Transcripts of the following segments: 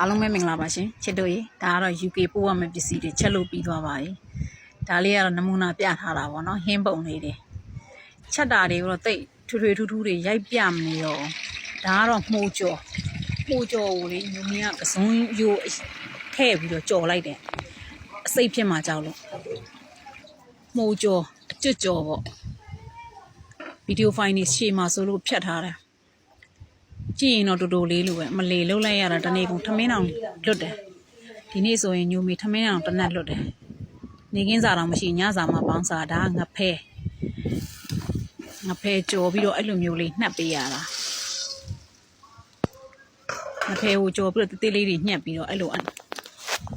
အားလုံးပဲမင်္ဂလာပါရှင်ချစ်တို့ရေဒါကတော့ UK ပို့ရမယ့်ပစ္စည်းတွေချက်လို့ပြီးသွားပါပြီဒါလေးကတော့နမူနာပြထားတာပေါ့နော်ဟင်းပုံလေးတွေချက်တာတွေကတော့တိတ်ထွေထွေထူးထူးတွေရိုက်ပြမနေတော့ဒါကတော့မှုကြော်ကိုလေညမကစုံရိုးထည့်ပြီးတော့ကြော်လိုက်တယ်အစိတ်ဖြစ်မှာကြောက်လို့မှုကြော်အကျွတ်ကြော်ပေါ့ဗီဒီယိုဖိုင်နေရှေ့မှာဆိုလို့ဖြတ်ထားတယ်ကြည့်ရင်တော့တူလေးလိုပဲမလေလုံးလိုက်ရတာတနေ့ကုန်ထမင်းအောင်လွတ်တယ်ဒီနေ့ဆိုရင်ညိုမီထမင်းအောင်တနက်လွတ်တယ်နေကင်းစားတော့မရှိညစားမှာပေါင်းစားဒါငဖဲကြော်ပြီးတော့အဲ့လိုမျိုးလေးနှက်ပေးရတာငဖဲကိုကြော်ပြီးတော့တေးလေးတွေညှက်ပြီးတော့အဲ့လို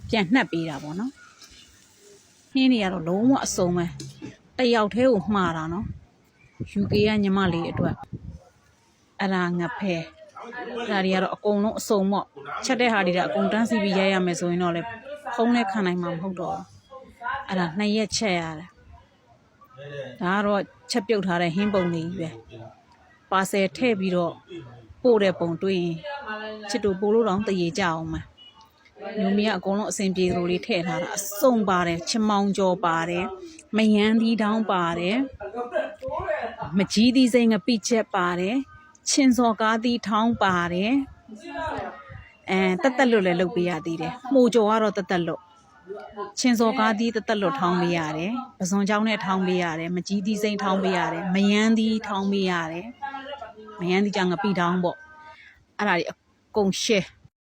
ပြန်နှက်ပေးတာပေါ့နော်ဟင်းတွေကတော့လုံးဝအစုံပဲတယောက်တည်းကိုမှားတာနော် UK ကညီမလေးအတွက်အဲ့ဒါငဖဲဒါတွေကတော့အကုန်လုံးအစုံပေါ့ချက်တဲ့ဟာတွေကအကုန်တန်းစီပြီးရိုက်ရမယ်ဆိုရင်တော့လေဖုံးနဲ့ခံနိုင်မှာမဟုတ်တော့အဲ့ဒါ2ရက်ချက်ရတယ်ဒါကတော့ချက်ပြုတ်ထားတဲ့ဟင်းပုံလေးကြီးပဲပါဆယ်ထည့်ပြီးတော့ပို့တဲ့ပုံတွေ့ရင်ချစ်တို့ပို့လို့တော့တရေကြအောင်မှာညိုမီကအကုန်လုံးအစင်ပြေလိုလေးထည့်ထားတာအစုံပါတယ်ချမောင်ကြော်ပါတယ်မယန်းသီးတောင်းပါတယ်မကြီးသီးစိမ့်ငပိချက်ပါတယ်ချင်းစော်ကားသီးထောင်းပါတယ်တက်လွတ်လည်းလုပ်ပေးရသေးတယ်မှုကြော်ကတော့တက်လွတ်ချင်းစော်ကားသီးတက်လွတ်ထောင်းပေးရတယ်ပဇွန်ချောင်းနဲ့ထောင်းပေးရတယ်မကြီးသီးစိမ့်ထောင်းပေးရတယ်မယန်းသီးထောင်းပေးရတယ်မယန်းသီးကြောင့်ငပိထောင်းပေါ့အဲ့ဒါတွေအကုန်ရှယ်